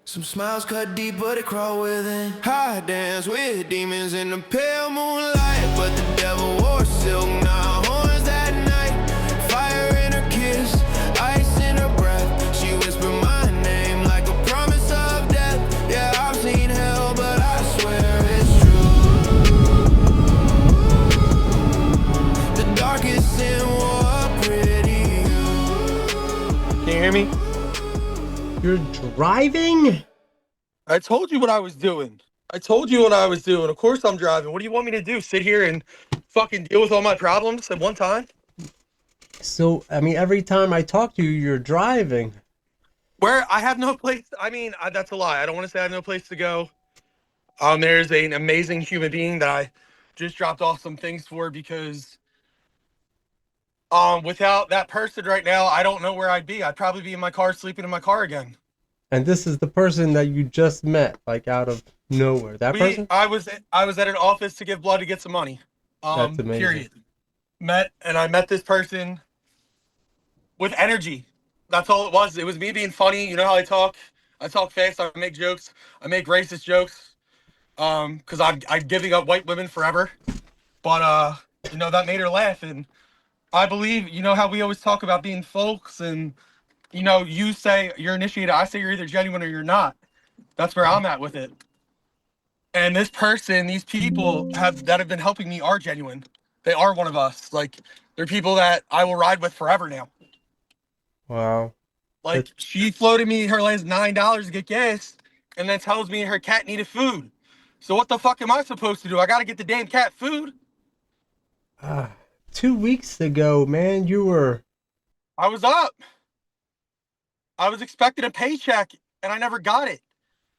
Some smiles cut deep, but they crawl within. I dance with demons in the pale moonlight, but the devil wore silk, not horns that night. Fire in her kiss, ice in her breath. She whispered my name like a promise of death. Yeah, I've seen hell, but I swear it's true. The darkest sin wore a pretty you. Can you hear me? You're driving? I told you what I was doing. Of course I'm driving. What do you want me to do? Sit here and fucking deal with all my problems at one time? So, I mean, every time I talk to you, you're driving. Where I have no place. That's a lie. I don't want to say I have no place to go. There's an amazing human being that I just dropped off some things for because without that person right now, I don't know where I'd be. I'd probably be in my car, sleeping in my car again. And this is the person that you just met, like out of nowhere. That person? I was at an office to give blood to get some money. That's amazing. Period. I met this person with energy. That's all it was. It was me being funny. You know how I talk? I talk fast. I make jokes. I make racist jokes. Because I'm giving up white women forever. But that made her laugh. And I believe, you know how we always talk about being folks, and you say you're initiated. I say you're either genuine or you're not. That's where I'm at with it. And this person, these people that have been helping me are genuine. They are one of us. Like, they're people that I will ride with forever now. Wow. Like, she floated me her last $9 to get gas, and then tells me her cat needed food. So what the fuck am I supposed to do? I gotta get the damn cat food. 2 weeks ago, man, I was up. I was expecting a paycheck, and I never got it.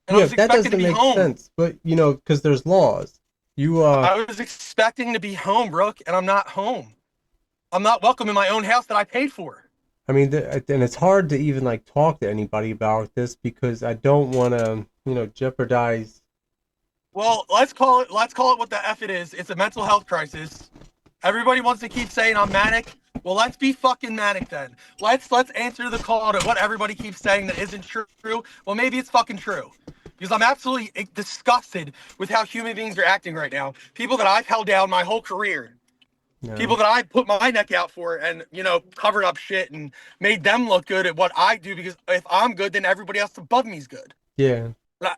And I was that expecting doesn't to be make home. sense. But because there's laws. I was expecting to be home, Brooke, and I'm not home. I'm not welcome in my own house that I paid for. I mean, and it's hard to even like talk to anybody about this because I don't want to, jeopardize. Well, let's call it what the F it is. It's a mental health crisis. Everybody wants to keep saying I'm manic. Well, let's be fucking manic then. Let's answer the call to what everybody keeps saying that isn't true. Well, maybe it's fucking true. Because I'm absolutely disgusted with how human beings are acting right now. People that I've held down my whole career. No. People that I put my neck out for and, covered up shit and made them look good at what I do, because if I'm good, then everybody else above me is good. Yeah.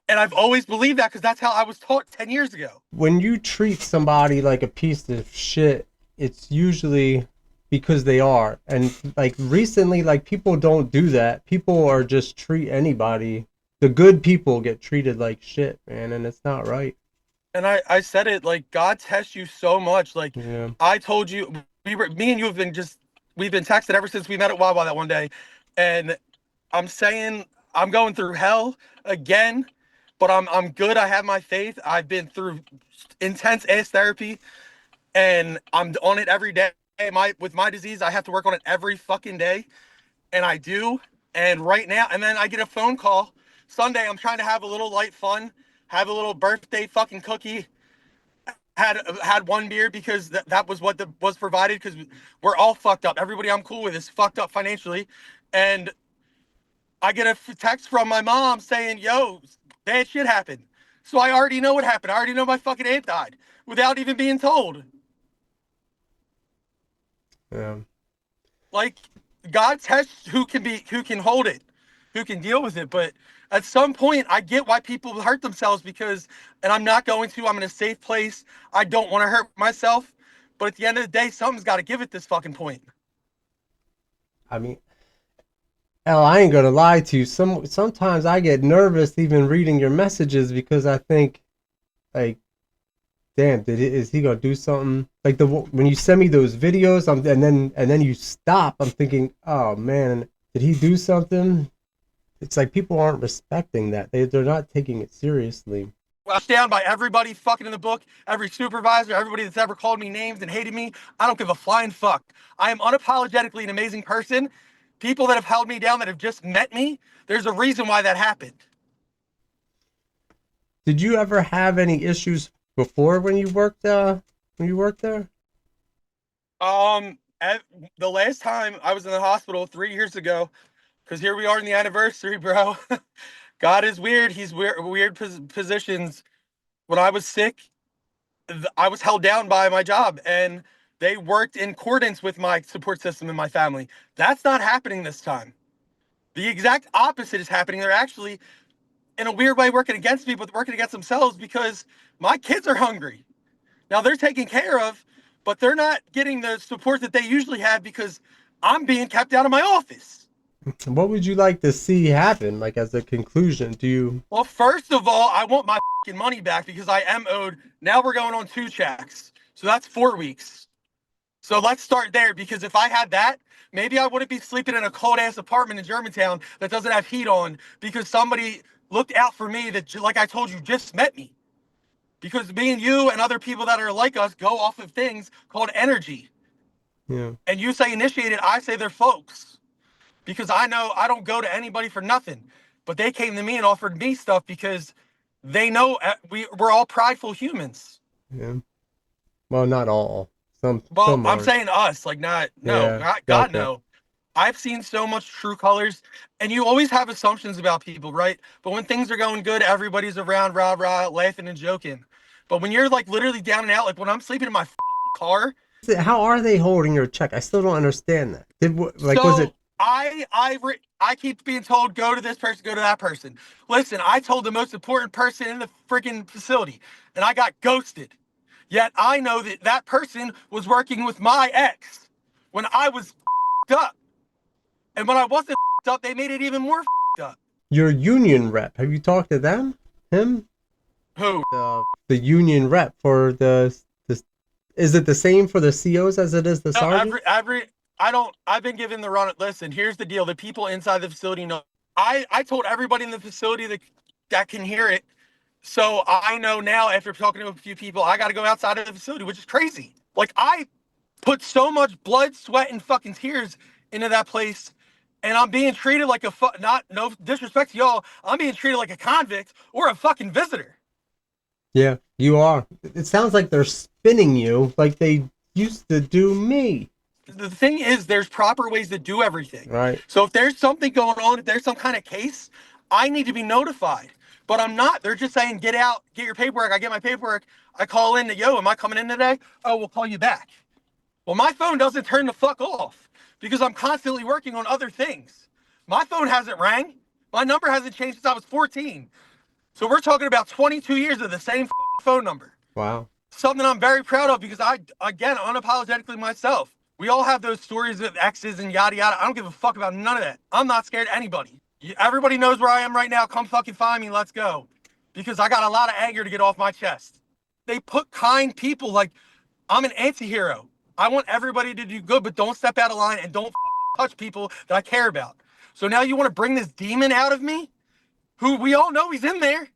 And I've always believed that because that's how I was taught 10 years ago. When you treat somebody like a piece of shit, it's usually because they are. And like recently, like people don't do that. People are just treat anybody. The good people get treated like shit, man, and it's not right. And I said it, like, God tests you so much. Like, yeah. I told you, me and you we've been texted ever since we met at Wawa that one day. And I'm saying I'm going through hell again, but I'm good. I have my faith. I've been through intense ass therapy, and I'm on it every day. With my disease, I have to work on it every fucking day, and I do. And right now, and then I get a phone call Sunday. I'm trying to have a little light fun, have a little birthday fucking cookie. Had one beer because that was what was provided, because we're all fucked up. Everybody I'm cool with is fucked up financially, and I get a text from my mom saying, "Yo, bad shit happened." So I already know what happened. I already know my fucking aunt died without even being told. Yeah. Like, God tests who can hold it, who can deal with it. But at some point, I get why people hurt themselves and I'm not going to. I'm in a safe place. I don't want to hurt myself. But at the end of the day, something's got to give at this fucking point. I mean, hell, I ain't gonna lie to you. Sometimes I get nervous even reading your messages because I think, like, damn, is he gonna do something? Like when you send me those videos, and then you stop. I'm thinking, oh man, did he do something? It's like people aren't respecting that. They're not taking it seriously. Well, I'm down by everybody fucking in the book, every supervisor, everybody that's ever called me names and hated me. I don't give a flying fuck. I am unapologetically an amazing person. People that have held me down, that have just met me, there's a reason why that happened. Did you ever have any issues before when you worked there? The last time I was in the hospital 3 years ago, because here we are in the anniversary, bro. God is weird. He's weird positions. When I was sick, I was held down by my job, and they worked in accordance with my support system and my family. That's not happening this time. The exact opposite is happening. They're actually, in a weird way, working against me, but working against themselves because my kids are hungry. Now they're taken care of, but they're not getting the support that they usually have because I'm being kept out of my office. What would you like to see happen, like as a conclusion? Do you? Well, first of all, I want my money back because I am owed. Now we're going on 2 checks. So that's 4 weeks. So let's start there, because if I had that, maybe I wouldn't be sleeping in a cold ass apartment in Germantown that doesn't have heat on because somebody looked out for me that, like I told you, just met me. Because me and you and other people that are like us go off of things called energy. Yeah. And you say initiated, I say they're folks. Because I know I don't go to anybody for nothing. But they came to me and offered me stuff because they know we're all prideful humans. Yeah. Well, not all. Some. Well, Some I'm are. saying us, like not, no, Yeah. God, Okay. no. I've seen so much true colors, and you always have assumptions about people, right? But when things are going good, everybody's around, rah, rah, laughing and joking. But when you're like literally down and out, like when I'm sleeping in my car, How are they holding your check? I still don't understand that. Was so it? I keep being told, go to this person, go to that person. Listen, I told the most important person in the freaking facility, and I got ghosted. Yet I know that that person was working with my ex when I was up. And when I wasn't up, they made it even more up. Your union rep? Have you talked to them? Him? Who? The union rep for the. Is it the same for the COs as it is the No, sergeant? I've been given the run. Listen, here's the deal. The people inside the facility know. I told everybody in the facility that can hear it. So I know now, after talking to a few people, I got to go outside of the facility, which is crazy. Like, I put so much blood, sweat, and fucking tears into that place, and I'm being treated like not, no disrespect to y'all, I'm being treated like a convict or a fucking visitor. Yeah, you are. It sounds like they're spinning you like they used to do me. The thing is, there's proper ways to do everything. Right. So if there's something going on, if there's some kind of case, I need to be notified. But I'm not. They're just saying, get out, get your paperwork. I get my paperwork. I call in to, yo, am I coming in today? Oh, we'll call you back. Well, my phone doesn't turn the fuck off because I'm constantly working on other things. My phone hasn't rang. My number hasn't changed since I was 14. So we're talking about 22 years of the same phone number. Wow. Something I'm very proud of because again, unapologetically myself. We all have those stories with exes and yada yada. I don't give a fuck about none of that. I'm not scared of anybody. Everybody knows where I am right now. Come fucking find me. Let's go. Because I got a lot of anger to get off my chest. They put kind people like, I'm an anti-hero. I want everybody to do good, but don't step out of line and don't touch people that I care about. So now you want to bring this demon out of me, who we all know he's in there.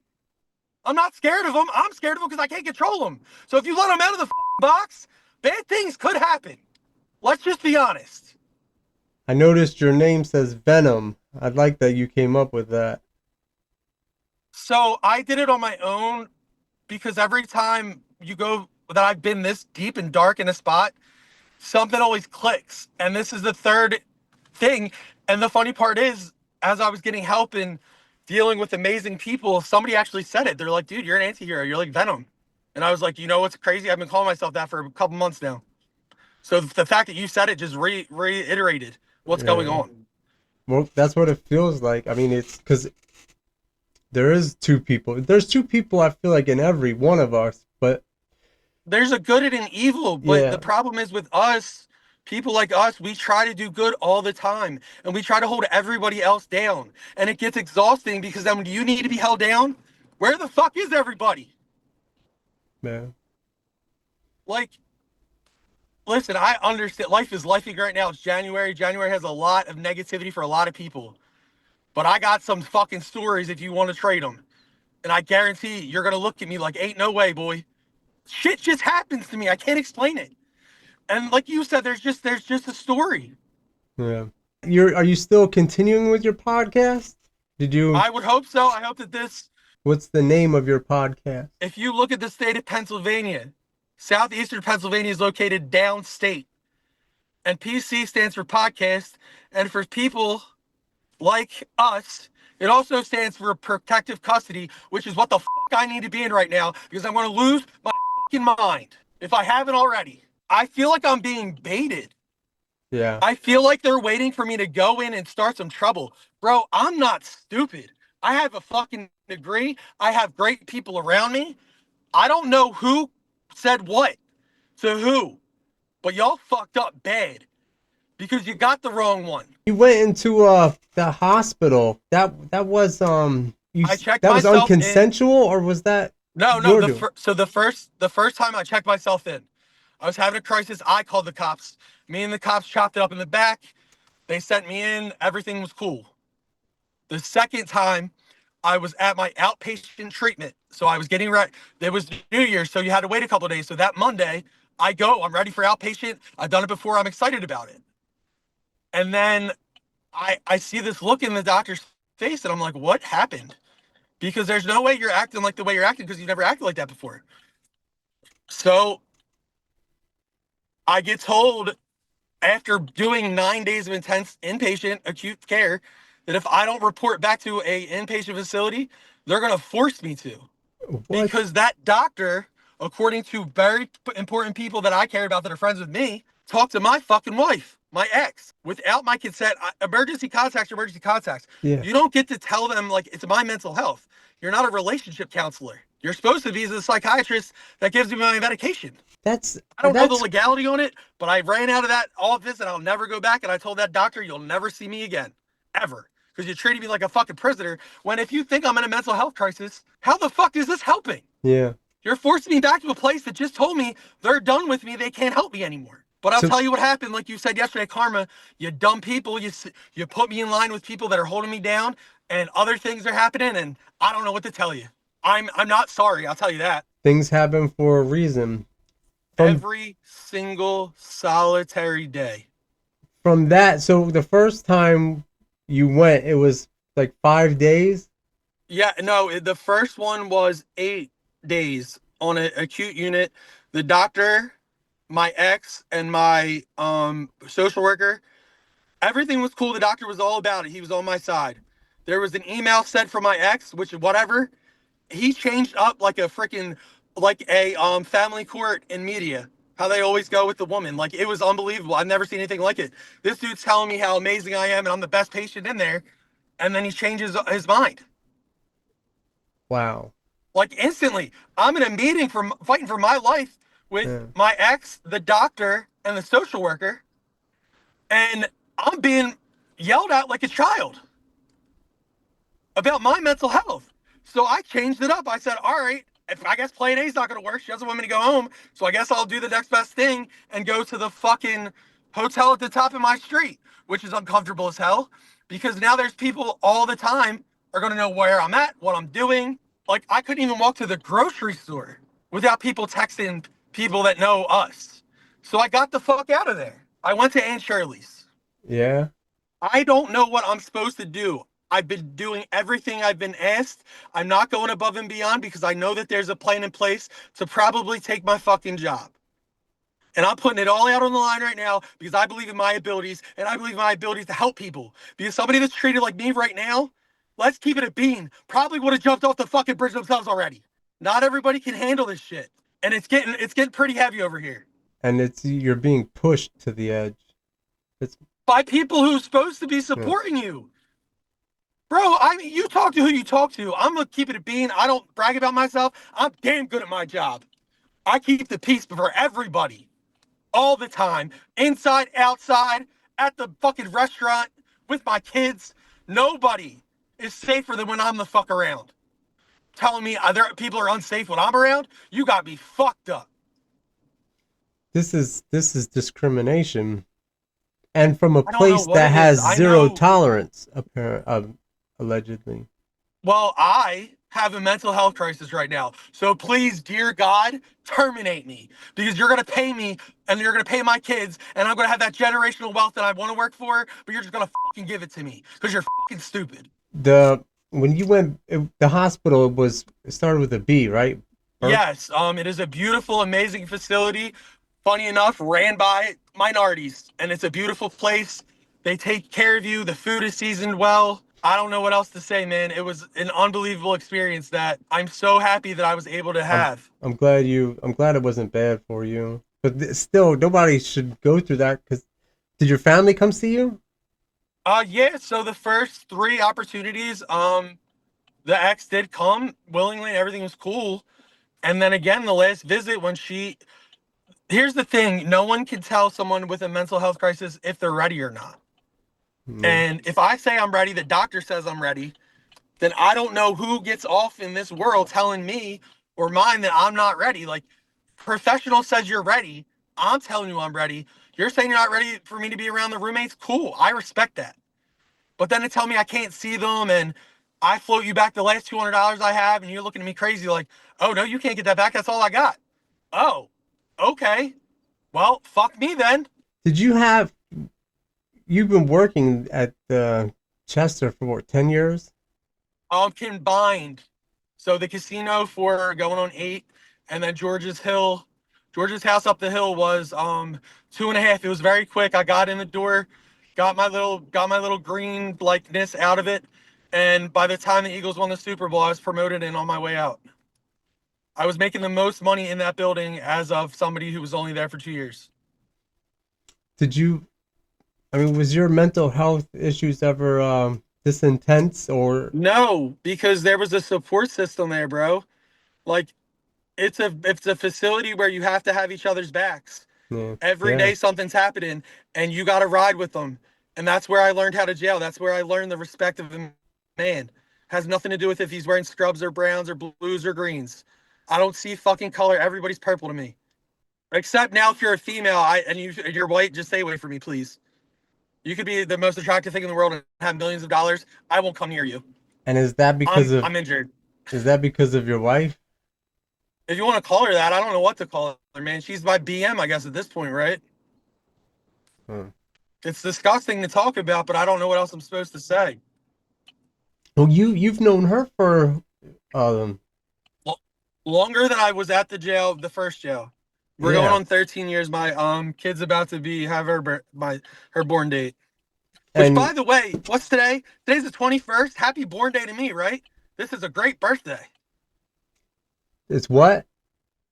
I'm not scared of him. I'm scared of him because I can't control him. So if you let him out of the box, bad things could happen. Let's just be honest. I noticed your name says Venom. I'd like that you came up with that. So I did it on my own because every time you go that I've been this deep and dark in a spot, something always clicks. And this is the third thing. And the funny part is, as I was getting help and dealing with amazing people, somebody actually said it. They're like, dude, you're an anti-hero. You're like Venom. And I was like, you know what's crazy? I've been calling myself that for a couple months now. So the fact that you said it just reiterated what's going Yeah. on. Well, that's what it feels like. I mean, it's because there is two people. There's two people I feel like in every one of us, but There's a good and an evil, but yeah, the problem is with us, people like us, we try to do good all the time and we try to hold everybody else down. And it gets exhausting because then when you need to be held down, where the fuck is everybody? man. Like, listen, I understand life is lifing right now. It's January. January has a lot of negativity for a lot of people. But I got some fucking stories if you want to trade them. And I guarantee you're going to look at me like, ain't no way, boy. Shit just happens to me. I can't explain it. And like you said, there's just a story. Yeah. Are you still continuing with your podcast? Did you? I would hope so. I hope that What's the name of your podcast? if you look at the state of Pennsylvania, southeastern Pennsylvania is located downstate. And PC stands for podcast. And for people like us It also stands for protective custody, which is what the fuck I need to be in right now because I'm going to lose my fucking mind if I haven't already. I feel like I'm being baited. Yeah. I feel like they're waiting for me to go in and start some trouble. Bro, I'm not stupid. I have a fucking degree. I have great people around me. I don't know who said what to who, but y'all fucked up bad because you got the wrong one. You went into the hospital. That was I checked that was myself in. unconsensual, or was that No, your doing? so the first time I checked myself in, I was having a crisis. I called the cops. Me and the cops chopped it up in the back. They sent me in. Everything was cool. The second time, I was at my outpatient treatment. So I was getting ready. It was New Year's, so you had to wait a couple of days. So that Monday, I go. I'm ready for outpatient. I've done it before. I'm excited about it. And then I see this look in the doctor's face, and I'm like, what happened? Because there's no way you're acting like the way you're acting because you've never acted like that before. So I get told after doing 9 days of intense inpatient acute care that if I don't report back to a inpatient facility, they're going to force me to. What? Because that doctor, according to very important people that I care about that are friends with me, talked to my fucking wife, my ex, without my consent. Emergency contacts, emergency contacts. Yeah. You don't get to tell them, like, it's my mental health. You're not a relationship counselor. You're supposed to be as a psychiatrist that gives me my medication. That's I don't know the legality on it, but I ran out of that office and I'll never go back. And I told that doctor, you'll never see me again, ever. Because you're treating me like a fucking prisoner. When if you think I'm in a mental health crisis, how the fuck is this helping? Yeah. You're forcing me back to a place that just told me they're done with me. They can't help me anymore. But I'll So tell you what happened. Like you said yesterday, karma, you dumb people, you put me in line with people that are holding me down and other things are happening. And I don't know what to tell you. I'm not sorry. I'll tell you that. things happen for a reason. Every single solitary day. From that, so the first time you went, it was like 5 days. Yeah, no, the first one was 8 days on an acute unit. The doctor, my ex, and my social worker, everything was cool. The doctor was all about it. He was on my side. There was an email sent from my ex, which whatever. He changed up like a freaking like a family court in media. How they always go with the woman. Like it was unbelievable. I've never seen anything like it. This dude's telling me how amazing I am and I'm the best patient in there, and then he changes his mind. Wow. Like instantly. I'm in a meeting for fighting for my life with my ex, the doctor, and the social worker, and I'm being yelled at like a child about my mental health. So I changed it up. I said, all right, if I guess plan A is not going to work, she doesn't want me to go home. So I guess I'll do the next best thing and go to the fucking hotel at the top of my street, which is uncomfortable as hell because now there's people all the time are going to know where I'm at, what I'm doing. Like I couldn't even walk to the grocery store without people texting people that know us. So I got the fuck out of there. I went to Aunt Shirley's. Yeah. I don't know what I'm supposed to do. I've been doing everything I've been asked. I'm not going above and beyond because I know that there's a plan in place to probably take my fucking job. And I'm putting it all out on the line right now because I believe in my abilities and I believe in my abilities to help people. Because somebody that's treated like me right now, let's keep it a bean, probably would have jumped off the fucking bridge themselves already. Not everybody can handle this shit. And it's getting pretty heavy over here. And you're being pushed to the edge. It's by people who's supposed to be supporting you. Bro, I mean, you talk to who you talk to. I'm going to keep it a bean. I don't brag about myself. I'm damn good at my job. I keep the peace for everybody. All the time. Inside, outside, at the fucking restaurant, with my kids. Nobody is safer than when I'm the fuck around. Telling me other people are unsafe when I'm around? You got me fucked up. This is discrimination. And from a place that has zero tolerance, allegedly. Well, I have a mental health crisis right now. So please, dear God, terminate me. Because you're going to pay me and you're going to pay my kids and I'm going to have that generational wealth that I want to work for, but you're just going to fucking give it to me because you're fucking stupid. When you went, the hospital it started with a B, right? Yes. It is a beautiful, amazing facility. Funny enough, ran by minorities, and it's a beautiful place. They take care of you. The food is seasoned well. I don't know what else to say, man. It was an unbelievable experience that I'm so happy that I was able to I'm have. I'm glad it wasn't bad for you. But still, nobody should go through that. Cause did your family come see you? Yeah, so the first three opportunities, the ex did come willingly and everything was cool. And then again, the last visit when here's the thing, no one can tell someone with a mental health crisis if they're ready or not. Mm. And if I say I'm ready, the doctor says I'm ready, then I don't know who gets off in this world telling me or mine that I'm not ready. Like, professional says you're ready. I'm telling you I'm ready. You're saying you're not ready for me to be around the roommates. Cool. I respect that. But then to tell me I can't see them and I float you back the last $200 I have and you're looking at me crazy like, oh, no, you can't get that back. That's all I got. Oh, okay. Well, fuck me then. Did you have you've been working at Chester for what, 10 years? Combined. So the casino for going on 8, and then George's house up the hill was 2.5. It was very quick. I got in the door, got my little green likeness out of it, and by the time the Eagles won the Super Bowl, I was promoted and on my way out. I was making the most money in that building as of somebody who was only there for 2 years. Did you I mean, was your mental health issues ever this intense or No, because there was a support system there, bro. Like, it's a facility where you have to have each other's backs. yeah, Every yeah. day something's happening and you got to ride with them. And that's where I learned how to jail. That's where I learned the respect of a man. Has nothing to do with if he's wearing scrubs or browns or blues or greens. I don't see fucking color. Everybody's purple to me. Except now if you're a female and you're white, just stay away from me, please. You could be the most attractive thing in the world and have millions of dollars. I won't come near you. And is that because I'm of I'm injured. your wife? If you want to call her that, I don't know what to call her, man. She's my BM, I guess, at this point, right? Hmm. It's disgusting to talk about, but I don't know what else I'm supposed to say. Well, you've known her for um Longer than I was at the jail, the first jail. We're going yeah, on 13 years. My kid's about to have her born date. Which, by and the way, what's today? Today's the 21st. Happy born day to me, right? This is a great birthday. it's what?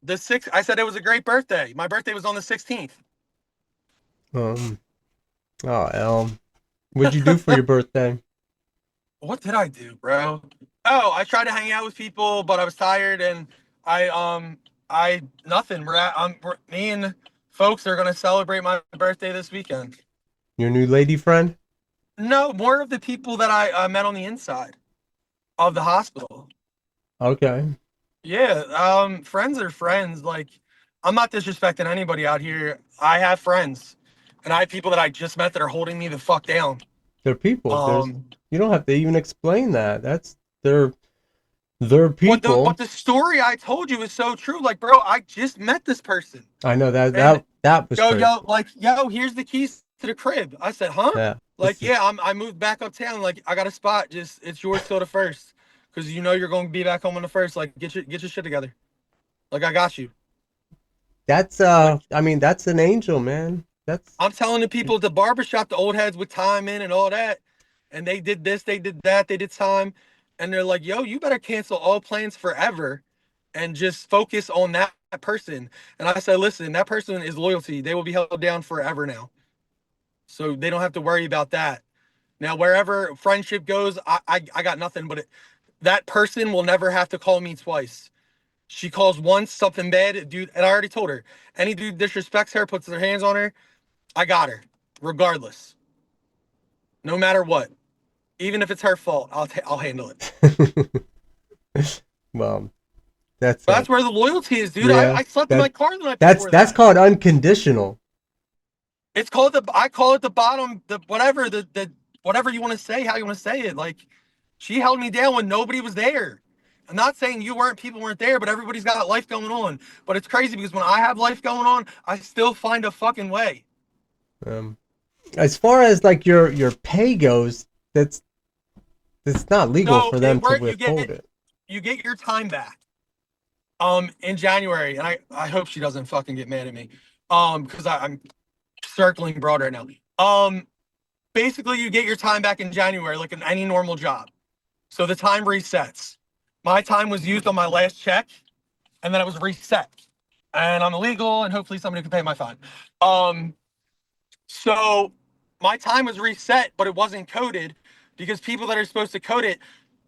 The sixth. I said it was a great birthday. My birthday was on the 16th. Um oh, what'd you do for your birthday? What did I do, bro? Oh, I tried to hang out with people, but I was tired, and I nothing. Me and folks are gonna celebrate my birthday this weekend. Your new lady friend? No, more of the people that I met on the inside of the hospital. Okay. Yeah, friends are friends. Like, I'm not disrespecting anybody out here. I have friends, and I have people that I just met that are holding me the fuck down. They're people. There's Um, you don't have to even explain that. They're but the people. but the story I told you is so true. Like, bro, I just met this person, I know that and that was crazy. yo, here's the keys to the crib. I said, huh? Yeah. Like, yeah, I moved back uptown. Like, I got a spot. Just it's yours till the first, because you know you're going to be back home on the first. Like, get your shit together. Like, I got you. That's Like, I mean, that's an angel, man. That's I'm telling the people at the barbershop, the old heads with time in and all that, and they did this, they did that, they did time, and they're like, yo, you better cancel all plans forever and just focus on that person. And I said, listen, that person is loyalty. They will be held down forever now. So they don't have to worry about that. Now, wherever friendship goes, I got nothing, but that person will never have to call me twice. She calls once, something bad, dude, and I already told her, any dude disrespects her, puts their hands on her, I got her, regardless, no matter what. Even if it's her fault, I'll handle it. well, that's But that's where the loyalty is, dude. yeah. I slept in my That car the night before that's that. called unconditional. It's called I call it the bottom, the whatever, the whatever you want to say, how you want to say it. Like, she held me down when nobody was there. I'm not saying people weren't there, but everybody's got life going on. But it's crazy because when I have life going on, I still find a fucking way. Um, as far as like your pay goes, that's it's not legal So for it them to worked. withhold it. You get your time back. In January, and I hope she doesn't fucking get mad at me. Because I'm circling broad right now. Um, basically you get your time back in January, like in any normal job. So the time resets. My time was used on my last check, and then it was reset. And I'm illegal, and hopefully somebody can pay my fine. So my time was reset, but it wasn't coded because people that are supposed to code it,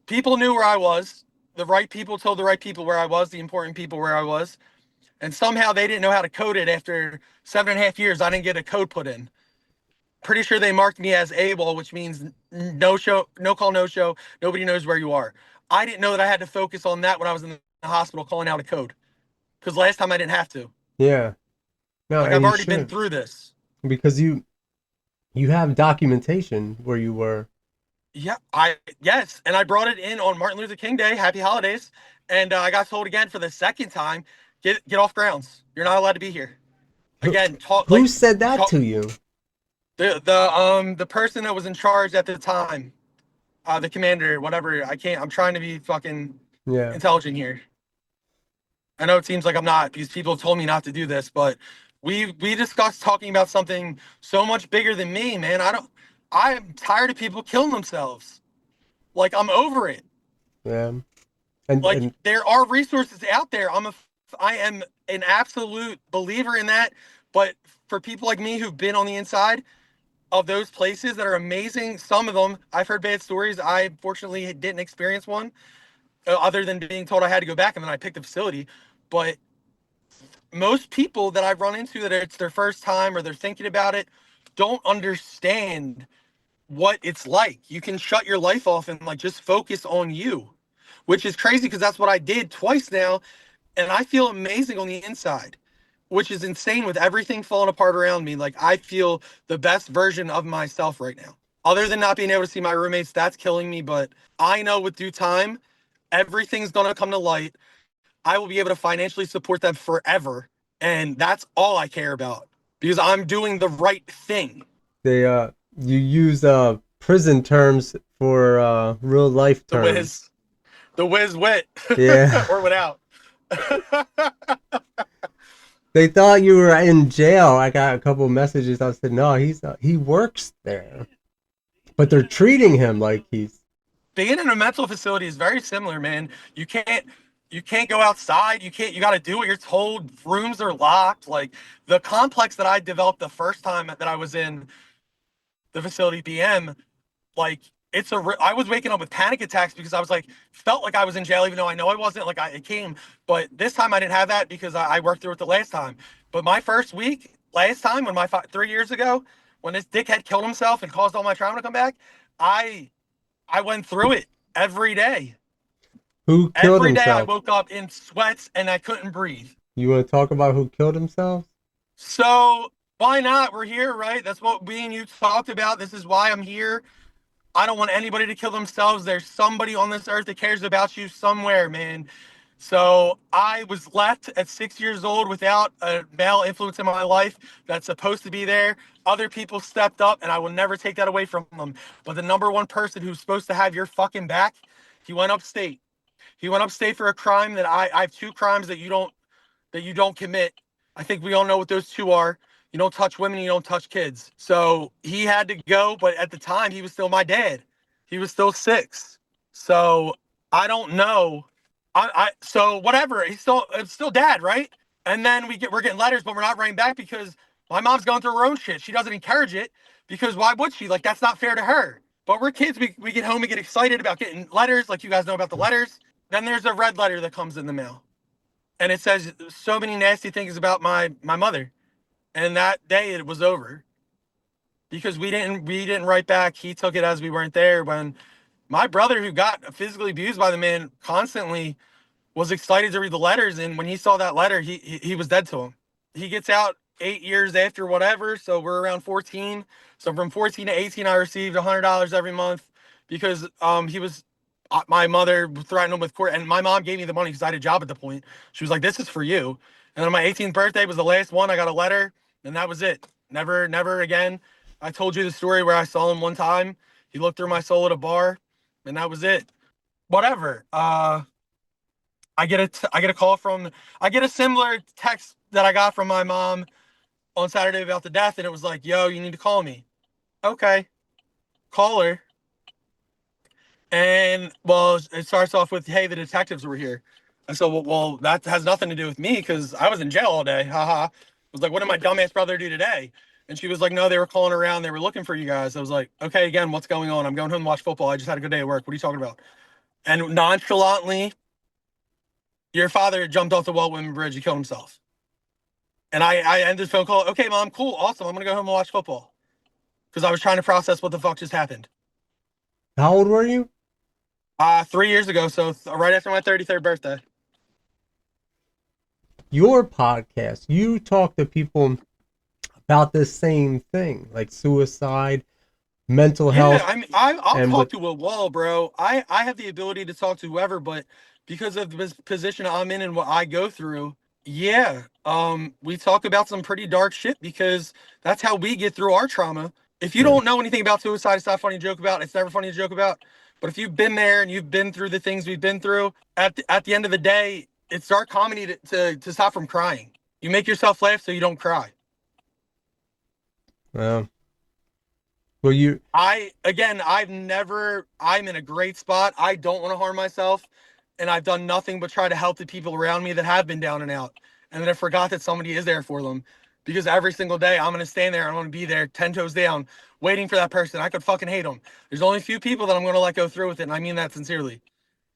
people knew where I was. The right people told the right people where I was, the important people where I was. And somehow they didn't know how to code it after 7.5 years. I didn't get a code put in. Pretty sure they marked me as AWOL, which means no show, no call, no show. Nobody knows where you are. I didn't know that I had to focus on that when I was in the hospital calling out a code. Because last time I didn't have to. Yeah. No, Like and I've you already been should, through this. because you have documentation where you were. Yeah, yes, and I brought it in on Martin Luther King Day. Happy holidays! And I got told again for the second time, get off grounds. You're not allowed to be here. Who, Again, talk who like said that to you? the person that was in charge at the time, the commander, whatever. I can't. I'm trying to be fucking Yeah. intelligent here. I know it seems like I'm not because people told me not to do this, but we discussed talking about something so much bigger than me, man. I'm tired of people killing themselves. Like I'm over it. Yeah. And Like there are resources out there. I am an absolute believer in that. But for people like me who've been on the inside of those places that are amazing, some of them I've heard bad stories. I fortunately didn't experience one, other than being told I had to go back and then I picked the facility. But most people that I've run into that it's their first time or they're thinking about it don't understand what it's like. You can shut your life off and like just focus on you, which is crazy because that's what I did twice now. And I feel amazing on the inside, which is insane with everything falling apart around me. Like I feel the best version of myself right now. Other than not being able to see my roommates, that's killing me. But I know with due time, everything's going to come to light. I will be able to financially support them forever. And that's all I care about because I'm doing the right thing. they you use prison terms for real life The terms. whiz wit Yeah. or without. They thought you were in jail. I got a couple messages. I said, no, he's not. He works there. But they're treating him like he's. Being in a mental facility is very similar, man. You can't go outside. You got to do what you're told. Rooms are locked. Like the complex that I developed the first time that I was in the facility BM, like I was waking up with panic attacks because I was like, felt like I was in jail, even though I know I wasn't. Like it came, but this time I didn't have that because I worked through it the last time. But my first week, last time, 3 years ago, when this dickhead killed himself and caused all my trauma to come back, I went through it every day. Who killed Every day I himself? woke up in sweats and I couldn't breathe. You want to talk about who killed himself? So why not? We're here, right? That's what me and you talked about. This is why I'm here. I don't want anybody to kill themselves. There's somebody on this earth that cares about you somewhere, man. So I was left at 6 years old without a male influence in my life that's supposed to be there. Other people stepped up, and I will never take that away from them. But the number one person who's supposed to have your fucking back, he went upstate. He went upstate for a crime that I have two crimes that you don't commit. I think we all know what those two are. You don't touch women, you don't touch kids. So he had to go, but at the time he was still my dad. He was still 6. So I don't know. So whatever. It's still dad, right? And then we're getting letters, but we're not writing back because my mom's going through her own shit. She doesn't encourage it because why would she? Like that's not fair to her. But we're kids. We get home and get excited about getting letters, like you guys know about the letters. Then there's a red letter that comes in the mail. And it says so many nasty things about my mother. And that day it was over because we didn't write back. He took it as we weren't there. When my brother, who got physically abused by the man constantly, was excited to read the letters, and when he saw that letter, he was dead to him. He gets out 8 years after whatever, so we're around 14. So from 14 to 18, I received $100 every month because he was my mother threatened him with court, and my mom gave me the money because I had a job at the point. She was like, "This is for you." And then my 18th birthday was the last one. I got a letter, and that was it. Never again. I told you the story where I saw him one time. He looked through my soul at a bar, and that was it. Whatever. I get a similar text that I got from my mom on Saturday about the death, and it was like, "Yo, you need to call me." Okay. caller, and well, it starts off with, "Hey, the detectives were here." And so, well, that has nothing to do with me because I was in jail all day. Haha. I was like, "What did my dumbass brother do today?" And she was like, "No, they were calling around. They were looking for you guys." I was like, "Okay, again, what's going on? I'm going home to watch football. I just had a good day at work. What are you talking about?" And nonchalantly, "Your father jumped off the Walt Whitman Bridge. He killed himself." And I ended the phone call. "Okay, mom, cool, awesome. I'm gonna go home and watch football," because I was trying to process what the fuck just happened. How old were you? 3 years ago, so right after my 33rd birthday. Your podcast, you talk to people about the same thing, like suicide, mental Yeah, health, I mean, I'll and talk what. to a wall, bro. I have the ability to talk to whoever, but because of the position I'm in and what I go through, yeah, we talk about some pretty dark shit because that's how we get through our trauma. If you Yeah. don't know anything about suicide, it's not funny to joke about. It's never funny to joke about. But if you've been there and you've been through the things we've been through, at the end of the day, it's dark comedy to stop from crying. You make yourself laugh so you don't cry. Well, well, you. I'm in a great spot. I don't want to harm myself. And I've done nothing but try to help the people around me that have been down and out. And then I forgot that somebody is there for them. Because every single day I'm going to stand there. I'm going to be there 10 toes down, waiting for that person. I could fucking hate them. There's only a few people that I'm going to let go through with it. And I mean that sincerely.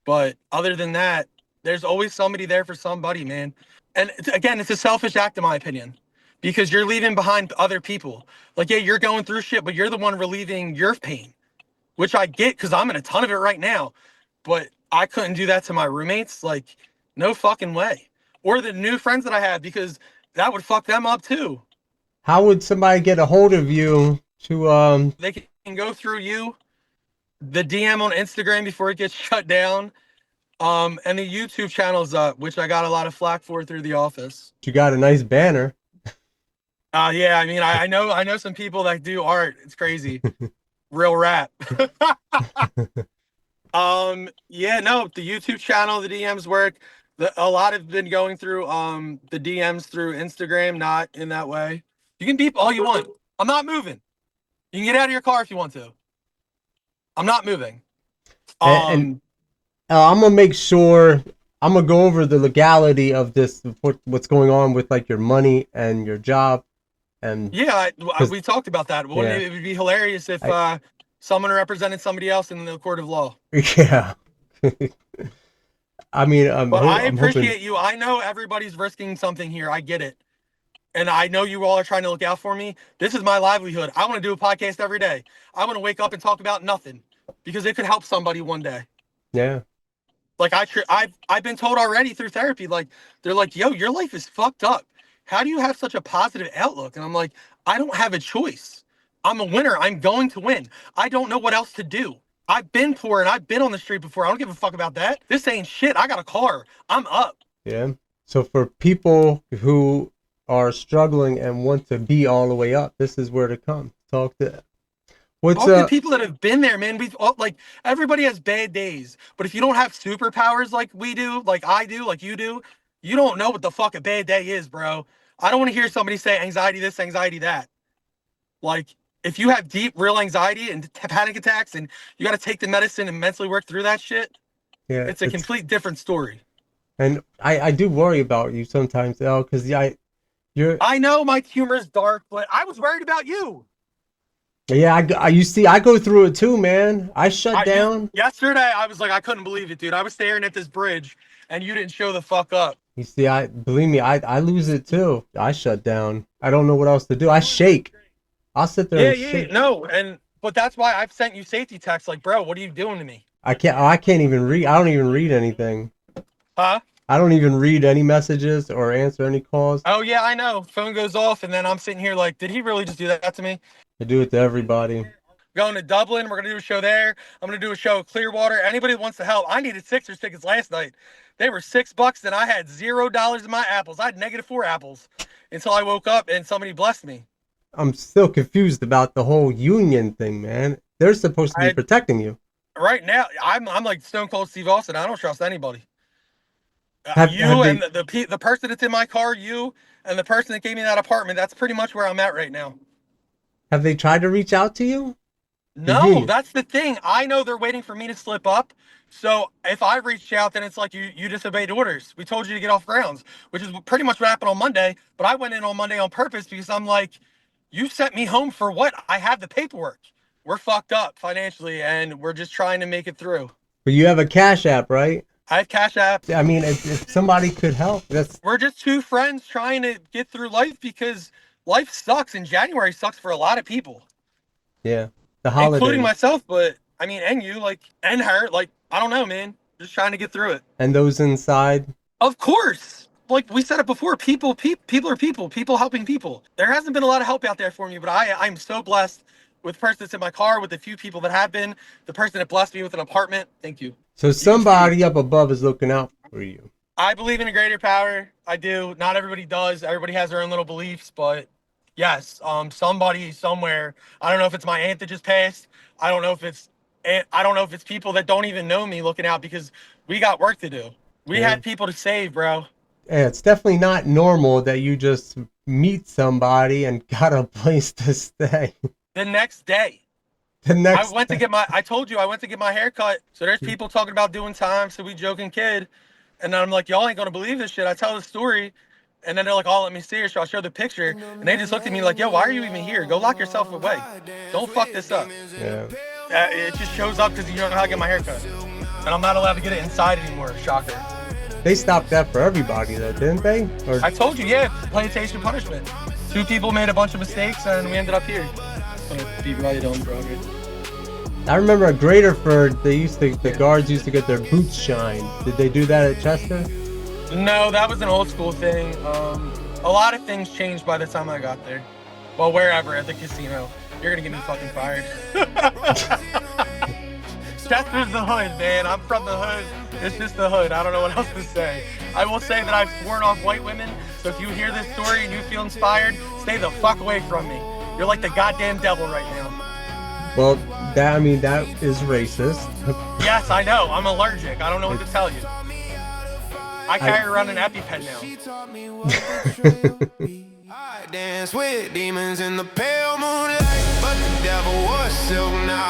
But other than that, there's always somebody there for somebody, man. And again, it's a selfish act, in my opinion, because you're leaving behind other people. Like, yeah, you're going through shit, but you're the one relieving your pain, which I get because I'm in a ton of it right now. But I couldn't do that to my roommates. Like, no fucking way. Or the new friends that I have, because that would fuck them up too. How would somebody get a hold of you to They can go through you, the DM on Instagram before it gets shut down. And the YouTube channel's up, which I got a lot of flack for through the office. You got a nice banner. Yeah, I mean, I know some people that do art. It's crazy. Real rap. Yeah, no, the YouTube channel, the DMs work. A lot have been going through the DMs through Instagram, not in that way. You can beep all you want. I'm not moving. You can get out of your car if you want to. I'm not moving. And I'm gonna make sure I'm gonna go over the legality of this, what's going on with like your money and your job, and Yeah, we talked about that. Wouldn't yeah, it would be hilarious if someone represented somebody else in the court of law? yeah. I mean, But I I'm hoping. appreciate you. I know everybody's risking something here. I get it. And I know you all are trying to look out for me. This is my livelihood. I want to do a podcast every day. I want to wake up and talk about nothing because it could help somebody one day. Yeah, Like I've been told already through therapy, like they're like, "Yo, your life is fucked up. How do you have such a positive outlook?" And I'm like, "I don't have a choice. I'm a winner. I'm going to win. I don't know what else to do. I've been poor and I've been on the street before. I don't give a fuck about that. This ain't shit. I got a car. I'm up." yeah. So for people who are struggling and want to be all the way up, this is where to come. Talk to. What's Talk to people that have been there, man. We've all, like, everybody has bad days, but if you don't have superpowers like we do, like I do, like you do, you don't know what the fuck a bad day is, bro. I don't want to hear somebody say anxiety this, anxiety that. Like, if you have deep, real anxiety and panic attacks, and you got to take the medicine and mentally work through that shit, Yeah, it's a complete different story. and I do worry about you sometimes, because you're. I know my humor is dark, but I was worried about you. Yeah, you see, I go through it too, man. I shut down. Yesterday, I was like, I couldn't believe it, dude. I was staring at this bridge, and you didn't show the fuck up. You see, I believe me, I lose it too. I shut down. I don't know what else to do. I shake. I'll sit there Yeah, and yeah, shake. no, but that's why I've sent you safety texts, like, bro, what are you doing to me? I can't even read. I don't even read anything. Huh? I don't even read any messages or answer any calls. Oh yeah, I know. Phone goes off, and then I'm sitting here like, did he really just do that to me? I do it to everybody. Going to Dublin, we're gonna do a show there. I'm gonna do a show at Clearwater. Anybody that wants to help, I needed Sixers tickets last night. They were $6, and I had $0 in my apples. I had -4 apples until I woke up and somebody blessed me. I'm still confused about the whole union thing, man. They're supposed to be I protecting you. Right now, I'm like Stone Cold Steve Austin. I don't trust anybody. Have You and they the person that's in my car, you and the person that gave me that apartment. That's pretty much where I'm at right now. have they tried to reach out to you? The No, union. that's the thing. I know they're waiting for me to slip up. So if I reached out, then it's like you disobeyed orders. We told you to get off grounds, which is pretty much what happened on Monday. But I went in on Monday on purpose because I'm like, you sent me home for what? I have the paperwork. We're fucked up financially, and we're just trying to make it through. But you have a Cash App, right? I have Cash App. I mean, if somebody could help, that's We're just two friends trying to get through life because life sucks, and January sucks for a lot of people, yeah, the including holidays myself. But I mean, and you, like, and her, like, I don't know, man. Just trying to get through it. and those inside. Of course. Like we said it before, people are people helping people. There hasn't been a lot of help out there for me, but I'm so blessed with the person that's in my car, with the few people that have been, the person that blessed me with an apartment. Thank you. So somebody up above is looking out for you. I believe in a greater power. I do. Not everybody does. Everybody has their own little beliefs, but yes, somebody somewhere. I don't know if it's my aunt that just passed. I don't know if it's people that don't even know me looking out because we got work to do. We had people to save, bro. Yeah, it's definitely not normal that you just meet somebody and got a place to stay. The next day. I told you I went to get my hair cut. So there's people talking about doing time. So we joking kid. And then I'm like, y'all ain't going to believe this shit. I tell the story. And then they're like, oh, let me see it. So I show the picture. And they just looked at me like, yo, why are you even here? Go lock yourself away. Don't fuck this up. Yeah. It just shows up because you don't know how to get my hair cut. And I'm not allowed to get it inside anymore. Shocker. They stopped that for everybody though, didn't they? Or I told you, yeah, plantation punishment. 2 people made a bunch of mistakes and we ended up here. Be right on, bro. I remember at Graterford, the guards used to get their boots shined. Did they do that at Chester? No, that was an old school thing. A lot of things changed by the time I got there. Well, wherever, at the casino. You're gonna get me fucking fired. Chester's the hood, man. I'm from the hood. It's just the hood. I don't know what else to say. I will say that I've sworn off white women, so if you hear this story and you feel inspired, stay the fuck away from me. You're like the goddamn devil right now. Well, that is racist. Yes, I know. I'm allergic. I don't know what to tell you. I carry around an EpiPen now. I dance with demons in the pale moonlight, but the devil was silk now.